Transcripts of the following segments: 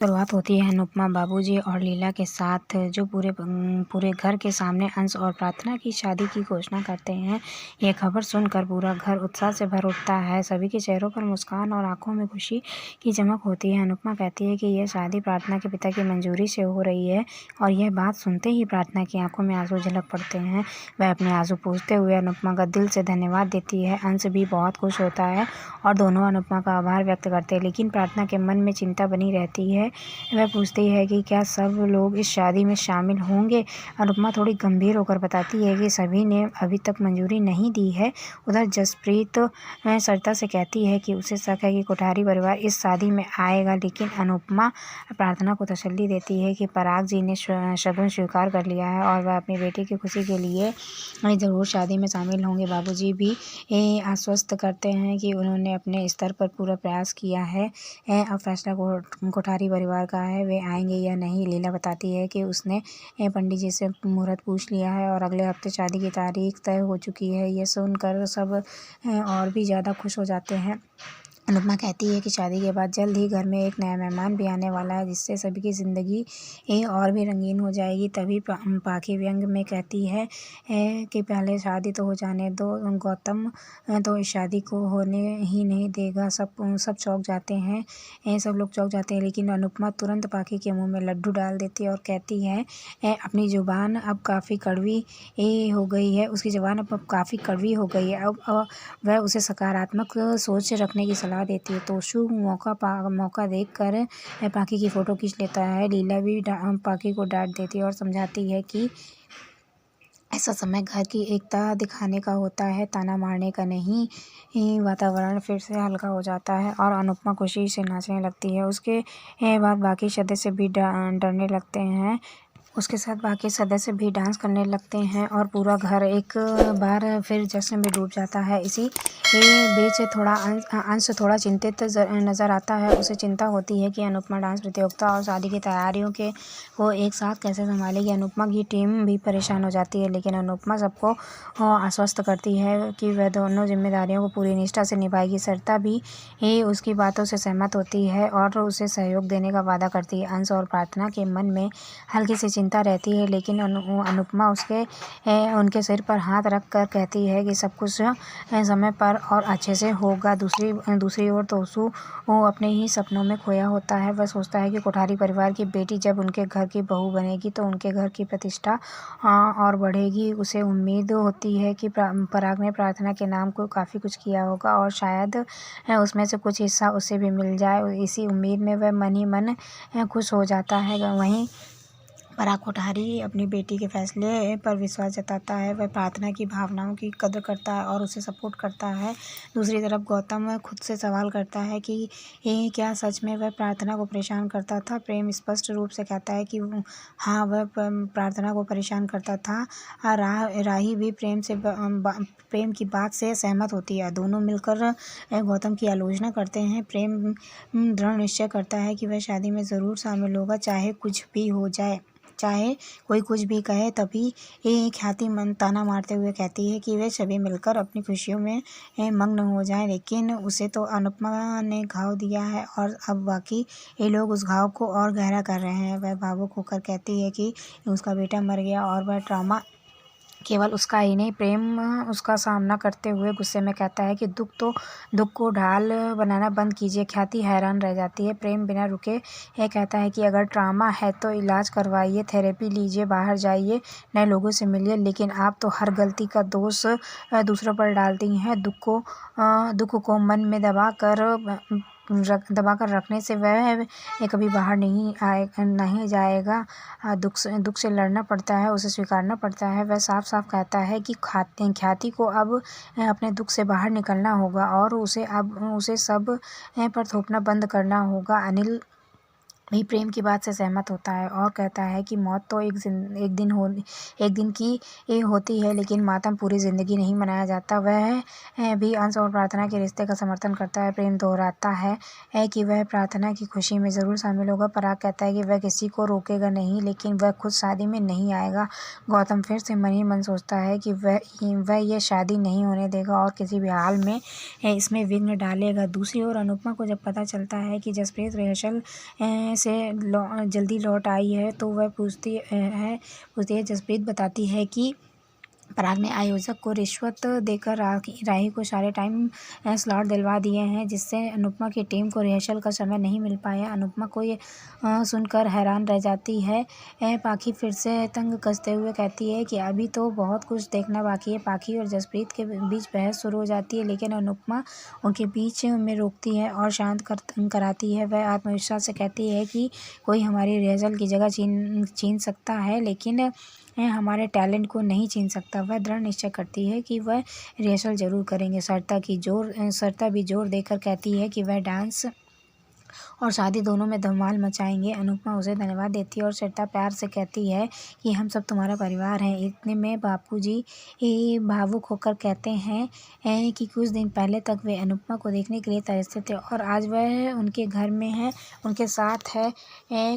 शुरुआत होती है अनुपमा बाबूजी और लीला के साथ, जो पूरे घर के सामने अंश और प्रार्थना की शादी की घोषणा करते हैं। ये खबर सुनकर पूरा घर उत्साह से भर उठता है। सभी के चेहरों पर मुस्कान और आंखों में खुशी की चमक होती है। अनुपमा कहती है कि यह शादी प्रार्थना के पिता की मंजूरी से हो रही है, और यह बात सुनते ही प्रार्थना की आंखों में आंसू झलक पड़ते हैं। वह अपने आंसू पोंछते हुए अनुपमा का दिल से धन्यवाद देती है। अंश भी बहुत खुश होता है और दोनों अनुपमा का आभार व्यक्त करते हैं, लेकिन प्रार्थना के मन में चिंता बनी रहती है। वह पूछती है कि क्या सब लोग इस शादी में शामिल होंगे। अनुपमा थोड़ी गंभीर होकर बताती है कि सभी ने अभी तक मंजूरी नहीं दी है। उधर जसप्रीत सरिता से कहती है कि उसे शक है कि कोठारी परिवार इस शादी में आएगा, लेकिन अनुपमा प्रार्थना को तसल्ली देती है कि पराग जी ने शगुन स्वीकार कर लिया है और वह अपनी बेटी की खुशी के लिए जरूर शादी में शामिल होंगे। बाबूजी भी आश्वस्त करते हैं कि उन्होंने अपने स्तर पर पूरा प्रयास किया है। अब फैसला कोठारी परिवार का है, वे आएंगे या नहीं। लीला बताती है कि उसने पंडित जी से मुहूर्त पूछ लिया है और अगले हफ्ते शादी की तारीख तय हो चुकी है। ये सुनकर सब और भी ज़्यादा खुश हो जाते हैं। अनुपमा कहती है कि शादी के बाद जल्द ही घर में एक नया मेहमान भी आने वाला है, जिससे सभी की ज़िंदगी और भी रंगीन हो जाएगी। तभी पाखी व्यंग में कहती है कि पहले शादी तो हो जाने दो, गौतम तो इस शादी को होने ही नहीं देगा। सब चौंक जाते हैं, सब लोग चौंक जाते हैं, लेकिन अनुपमा तुरंत पाखी के मुंह में लड्डू डाल देती है और कहती है अपनी ज़ुबान अब काफ़ी कड़वी हो गई है, उसकी ज़ुबान अब काफ़ी कड़वी हो गई है। अब वह उसे सकारात्मक सोच रखने की सलाह देती है। तोशु मौका देखकर पाखी की फ़ोटो खींच लेता है। लीला भी पाखी को डांट देती है और समझाती है कि ऐसा समय घर की एकता दिखाने का होता है, ताना मारने का नहीं। वातावरण फिर से हल्का हो जाता है और अनुपमा खुशी से नाचने लगती है। उसके बाद बाकी सदस्य भी डरने लगते हैं। उसके साथ बाकी सदस्य भी डांस करने लगते हैं और पूरा घर एक बार फिर जश्न में डूब जाता है। इसी बीच अंश थोड़ा चिंतित नज़र आता है। उसे चिंता होती है कि अनुपमा डांस प्रतियोगिता और शादी की तैयारियों को एक साथ कैसे संभालेगी। अनुपमा की टीम भी परेशान हो जाती है, लेकिन अनुपमा सबको आश्वस्त करती है कि वह दोनों जिम्मेदारियों को पूरी निष्ठा से निभाएगी। सरिता भी उसकी बातों से सहमत होती है और उसे सहयोग देने का वादा करती है। अंश और प्रार्थना के मन में हल्की सी चिंता रहती है, लेकिन अनुपमा उनके सिर पर हाथ रख कर कहती है कि सब कुछ समय पर और अच्छे से होगा। दूसरी ओर तोशु अपने ही सपनों में खोया होता है। वह सोचता है कि कोठारी परिवार की बेटी जब उनके घर की बहू बनेगी तो उनके घर की प्रतिष्ठा और बढ़ेगी। उसे उम्मीद होती है कि पराग ने प्रार्थना के नाम को काफ़ी कुछ किया होगा और शायद उसमें से कुछ हिस्सा उसे भी मिल जाए। इसी उम्मीद में वह मन ही मन खुश हो जाता है। वहीं पराग कोठारी अपनी बेटी के फैसले पर विश्वास जताता है। वह प्रार्थना की भावनाओं की कदर करता है और उसे सपोर्ट करता है। दूसरी तरफ गौतम खुद से सवाल करता है कि क्या सच में वह प्रार्थना को परेशान करता था। प्रेम स्पष्ट रूप से कहता है कि हाँ, वह प्रार्थना को परेशान करता था। राही भी प्रेम की बात से सहमत होती है। दोनों मिलकर गौतम की आलोचना करते हैं। प्रेम दृढ़ निश्चय करता है कि वह शादी में ज़रूर शामिल होगा, चाहे कुछ भी हो जाए, चाहे कोई कुछ भी कहे। तभी ख्याति ताना मारते हुए कहती है कि वे सभी मिलकर अपनी खुशियों में मग्न हो जाएं, लेकिन उसे तो अनुपमा ने घाव दिया है और अब बाकी लोग उस घाव को और गहरा कर रहे हैं। वह भावुक होकर कहती है कि उसका बेटा मर गया और वह ट्रॉमा केवल उसका ही नहीं। प्रेम उसका सामना करते हुए गुस्से में कहता है कि दुख को ढाल बनाना बंद कीजिए। ख्याति हैरान रह जाती है। प्रेम बिना रुके कहता है कि अगर ट्रॉमा है तो इलाज करवाइए, थेरेपी लीजिए, बाहर जाइए, नए लोगों से मिलिए, लेकिन आप तो हर गलती का दोष दूसरों पर डालती हैं। दुख को मन में दबा कर रखने से वह कभी बाहर नहीं जाएगा। दुख से लड़ना पड़ता है, उसे स्वीकारना पड़ता है। वह साफ साफ कहता है कि ख्याति को अब अपने दुख से बाहर निकलना होगा और उसे सब पर थोपना बंद करना होगा। अनिल भी प्रेम की बात से सहमत होता है और कहता है कि मौत तो एक दिन की होती है, लेकिन मातम पूरी ज़िंदगी नहीं मनाया जाता। वह भी अंश और प्रार्थना के रिश्ते का समर्थन करता है। प्रेम दोहराता है कि वह प्रार्थना की खुशी में ज़रूर शामिल होगा। पराग कहता है कि वह किसी को रोकेगा नहीं, लेकिन वह खुद शादी में नहीं आएगा। गौतम फिर से मन ही मन सोचता है कि वह यह शादी नहीं होने देगा और किसी भी हाल में इसमें विघ्न डालेगा। दूसरी ओर अनुपमा को जब पता चलता है कि जसप्रीत रिहर्सल से जल्दी लौट आई है तो वह पूछती है। जसप्रीत बताती है कि पराग ने आयोजक को रिश्वत देकर राही को सारे टाइम स्लॉट दिलवा दिए हैं, जिससे अनुपमा की टीम को रिहर्सल का समय नहीं मिल पाया। अनुपमा को ये सुनकर हैरान रह जाती है। पाखी फिर से तंग कसते हुए कहती है कि अभी तो बहुत कुछ देखना बाकी है। पाखी और जसप्रीत के बीच बहस शुरू हो जाती है, लेकिन अनुपमा उनके बीच में रोकती है और शांत कराती है। वह आत्मविश्वास से कहती है कि कोई हमारी रिहर्सल की जगह छीन सकता है, लेकिन हमारे टैलेंट को नहीं छीन सकता। वह दृढ़ निश्चय करती है कि वह रिहर्सल जरूर करेंगे। सरिता भी जोर देकर कहती है कि वह डांस और शादी दोनों में धमाल मचाएंगे। अनुपमा उसे धन्यवाद देती है और सरिता प्यार से कहती है कि हम सब तुम्हारा परिवार हैं। इतने में बापूजी भावुक होकर कहते हैं कि कुछ दिन पहले तक वे अनुपमा को देखने के लिए तरसते थे और आज वह उनके घर में है, उनके साथ है।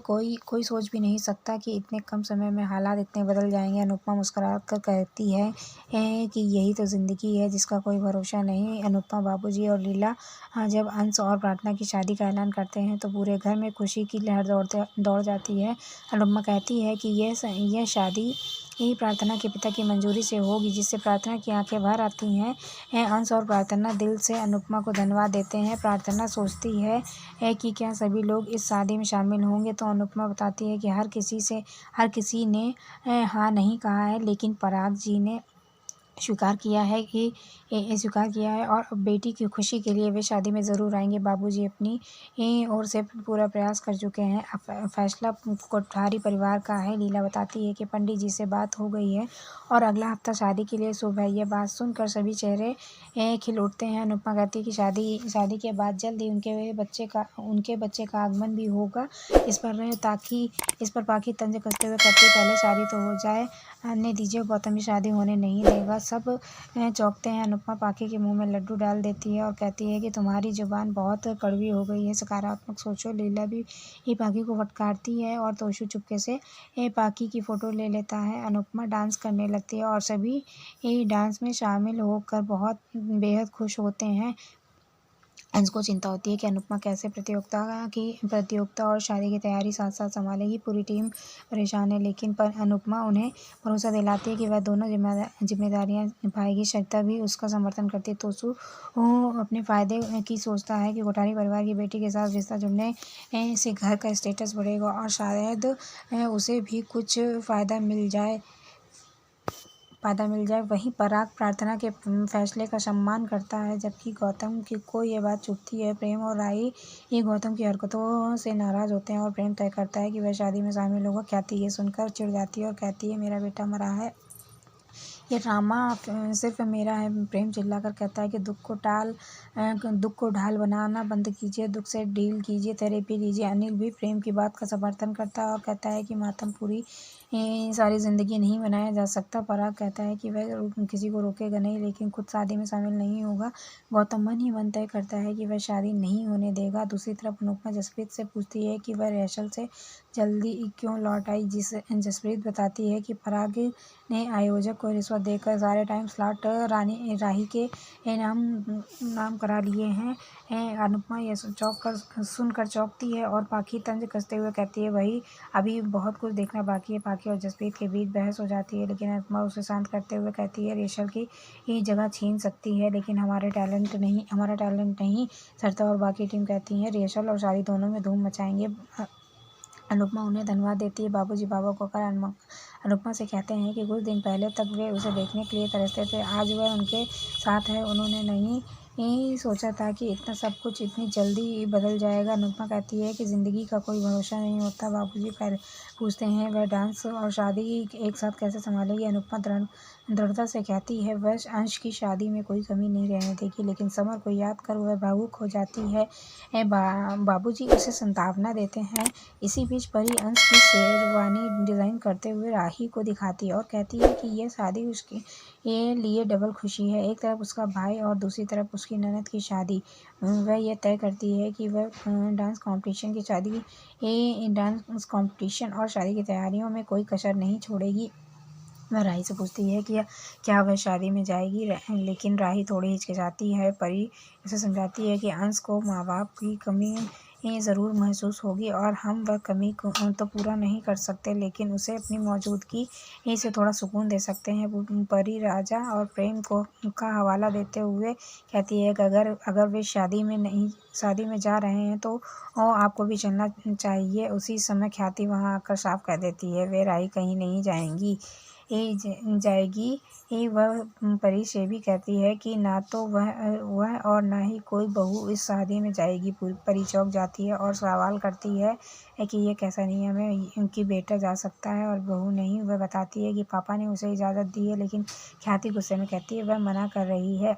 कोई सोच भी नहीं सकता कि इतने कम समय में हालात इतने बदल जाएंगे। अनुपमा मुस्कुराकर कहती है कि यही तो जिंदगी है जिसका कोई भरोसा नहीं। अनुपमा, बाबूजी और लीला जब अंश और प्रार्थना की शादी का ऐलान करते हैं तो पूरे घर में खुशी की लहर दौड़ जाती है। अनुपमा कहती है कि यह शादी प्रार्थना के पिता की मंजूरी से होगी, जिससे प्रार्थना की आंखें भर आती हैं। अंश और प्रार्थना दिल से अनुपमा को धन्यवाद देते हैं। प्रार्थना सोचती है कि क्या सभी लोग इस शादी में शामिल होंगे, तो अनुपमा बताती है कि हर किसी ने हाँ नहीं कहा है, लेकिन पराग जी ने स्वीकार किया है और बेटी की खुशी के लिए वे शादी में ज़रूर आएंगे। बाबूजी अपनी ओर से पूरा प्रयास कर चुके हैं। फैसला कोठारी परिवार का है। लीला बताती है कि पंडित जी से बात हो गई है और अगला हफ्ता शादी के लिए शुभ है। ये बात सुनकर सभी चेहरे खिल उठते हैं। अनुपमा कहती है कि शादी के बाद जल्द ही उनके बच्चे का आगमन भी होगा। इस पर पाखी तंज कसते हुए कहती है, पहले शादी तो हो जाए, आने दीजिए, गौतम की शादी होने नहीं देगा। सब चौंकते हैं। अनुपमा पाखी के मुंह में लड्डू डाल देती है और कहती है कि तुम्हारी जुबान बहुत कड़वी हो गई है, सकारात्मक सोचो। लीला भी पाखी को फटकारती है और तोशु चुपके से पाखी की फोटो ले लेता है। अनुपमा डांस करने लगती है और सभी डांस में शामिल होकर बेहद खुश होते हैं। अंश को चिंता होती है कि अनुपमा कैसे प्रतियोगिता और शादी की तैयारी साथ साथ संभालेगी। पूरी टीम परेशान है, लेकिन अनुपमा उन्हें भरोसा दिलाती है कि वह दोनों जिम्मेदारियां निभाएगी। सरिता भी उसका समर्थन करती है। तोसु अपने फायदे की सोचता है कि कोठारी परिवार की बेटी के साथ रिश्ता जुड़ने से घर का स्टेटस बढ़ेगा और शायद उसे भी कुछ फायदा मिल जाए। वहीं पराग प्रार्थना के फैसले का सम्मान करता है, जबकि गौतम को ये बात चुभती है। प्रेम और राही ये गौतम की हरकतों से नाराज होते हैं और प्रेम तय करता है कि वह शादी में शामिल होगा। ख्याति ये सुनकर चिढ़ जाती है और कहती है, मेरा बेटा मरा है, ये ड्रामा सिर्फ मेरा है। प्रेम चिल्लाकर कहता है कि दुख को ढाल बनाना बंद कीजिए, दुख से डील कीजिए, थेरेपी लीजिए। अनिल भी प्रेम की बात का समर्थन करता है और कहता है कि मातम पूरी सारी जिंदगी नहीं बनाया जा सकता। पराग कहता है कि वह किसी को रोकेगा नहीं, लेकिन खुद शादी में शामिल नहीं होगा। गौतम मन ही मन तय करता है कि वह शादी नहीं होने देगा। दूसरी तरफ अनुपमा जसप्रीत से पूछती है कि वह रिहर्सल से जल्दी क्यों लौट आई। जसप्रीत बताती है कि पराग ने आयोजक को रिश्वत देकर सारे टाइम स्लॉट राही के नाम करा लिए हैं। अनुपमा यह सुनकर चौंकती है और पाखी तंज कसते हुए कहती है, वही अभी बहुत कुछ देखना बाकी है। पाखी और जसप्रीत के बीच बहस हो जाती है, लेकिन अनुपमा उसे शांत करते हुए कहती है, रिहर्सल की जगह छीन सकती है, लेकिन हमारा टैलेंट नहीं। सरिता और बाकी टीम कहती है, रिहर्सल और शादी दोनों में धूम मचाएंगे। अनुपमा उन्हें धन्यवाद देती है। बाबूजी बाबा को कर अनुपमा से कहते हैं कि कुछ दिन पहले तक वे उसे देखने के लिए तरसते थे, आज वह उनके साथ है। उन्होंने नहीं सोचा था कि इतना सब कुछ इतनी जल्दी बदल जाएगा। अनुपमा कहती है कि जिंदगी का कोई भरोसा नहीं होता। बाबूजी पूछते हैं, वह डांस और शादी एक साथ कैसे संभालेगी। अनुपमा दृढ़ता से कहती है, वह अंश की शादी में कोई कमी नहीं रहने देगी, लेकिन समर को याद कर वह भावुक हो जाती है। बाबूजी उसे सांत्वना देते हैं। इसी बीच परी अंश की शेरवानी डिजाइन करते हुए राही को दिखाती है और कहती है कि यह शादी उसके लिए डबल खुशी है। एक तरफ उसका भाई और दूसरी तरफ उसकी ननद की शादी। वह यह तय करती है कि वह डांस कंपटीशन और शादी की तैयारियों में कोई कसर नहीं छोड़ेगी। वह राही से पूछती है कि क्या वह शादी में जाएगी, लेकिन राही थोड़ी हिचकिचाती है। परी उसे समझाती है कि अंश को माँ बाप की कमी ज़रूर महसूस होगी और हम वह कमी को तो पूरा नहीं कर सकते, लेकिन उसे अपनी मौजूदगी से थोड़ा सुकून दे सकते हैं। परी राजा और प्रेम को का हवाला देते हुए कहती है कि अगर वे शादी में जा रहे हैं तो आपको भी चलना चाहिए। उसी समय ख्याति वहाँ आकर साफ कह देती है, वे राही कहीं नहीं जाएगी। वह परी से भी कहती है कि ना तो वह और ना ही कोई बहू इस शादी में जाएगी। परी चौंक जाती है और सवाल करती है कि ये कैसा नियम है कि बेटा जा सकता है और बहू नहीं। वह बताती है कि पापा ने उसे इजाज़त दी है, लेकिन ख्याति गुस्से में कहती है वह मना कर रही है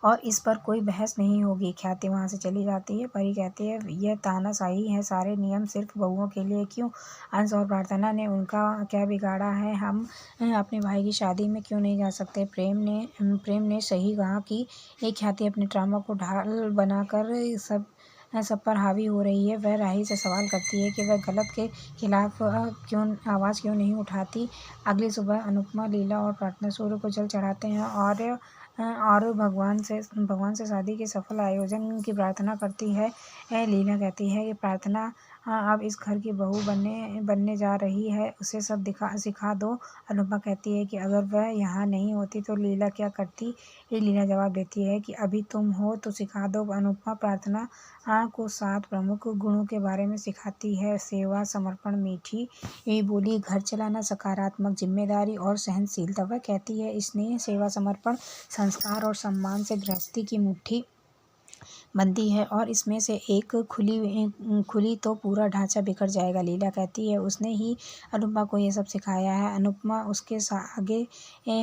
और इस पर कोई बहस नहीं होगी। ख्याति वहाँ से चली जाती है। परी कहती है यह तानाशाही है, सारे नियम सिर्फ बहुओं के लिए क्यों? अंश और प्रार्थना ने उनका क्या बिगाड़ा है? हम अपने भाई की शादी में क्यों नहीं जा सकते? प्रेम ने सही कहा कि एक ख्याति अपने ड्रामा को ढाल बनाकर सब पर हावी हो रही है। वह राही से सवाल करती है कि वह गलत के खिलाफ आवाज़ क्यों नहीं उठाती। अगली सुबह अनुपमा, लीला और प्रार्थना सूर्य को जल चढ़ाते हैं और भगवान से शादी के सफल आयोजन की प्रार्थना करती है। लीला कहती है कि प्रार्थना अब इस घर की बहू बनने जा रही है, उसे सब सिखा दो। अनुपमा कहती है कि अगर वह यहाँ नहीं होती तो लीला क्या करती? लीला जवाब देती है कि अभी तुम हो तो सिखा दो। अनुपमा प्रार्थना को 7 प्रमुख गुणों के बारे में सिखाती है। सेवा, समर्पण, मीठी बोली, घर चलाना, सकारात्मक जिम्मेदारी और सहनशीलता। वह कहती है स्नेह, सेवा, समर्पण, संस्कार और सम्मान से गृहस्थी की मुट्ठी बनती है और इसमें से एक खुली तो पूरा ढांचा बिखर जाएगा। लीला कहती है उसने ही अनुपमा को ये सब सिखाया है। अनुपमा उसके आगे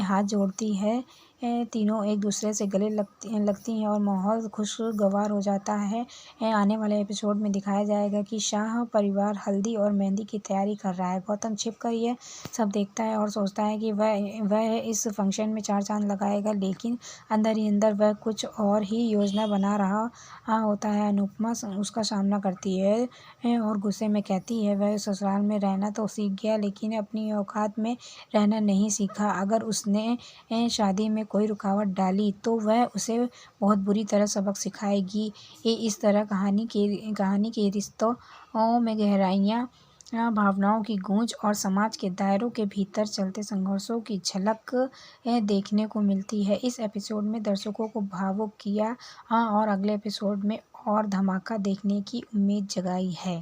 हाथ जोड़ती है। तीनों एक दूसरे से गले लगती हैं और माहौल खुशगवार हो जाता है। आने वाले एपिसोड में दिखाया जाएगा कि शाह परिवार हल्दी और मेहंदी की तैयारी कर रहा है। गौतम छिपकर यह सब देखता है और सोचता है कि वह इस फंक्शन में 4 चांद लगाएगा, लेकिन अंदर ही अंदर वह कुछ और ही योजना बना रहा होता है। अनुपमा उसका सामना करती है और गुस्से में कहती है वह ससुराल में रहना तो सीख गया, लेकिन अपनी औकात में रहना नहीं सीखा। अगर उसने शादी में कोई रुकावट डाली तो वह उसे बहुत बुरी तरह सबक सिखाएगी। इस तरह कहानी के रिश्तों में गहराइयाँ, भावनाओं की गूंज और समाज के दायरों के भीतर चलते संघर्षों की झलक देखने को मिलती है। इस एपिसोड में दर्शकों को भावुक किया और अगले एपिसोड में और धमाका देखने की उम्मीद जगाई है।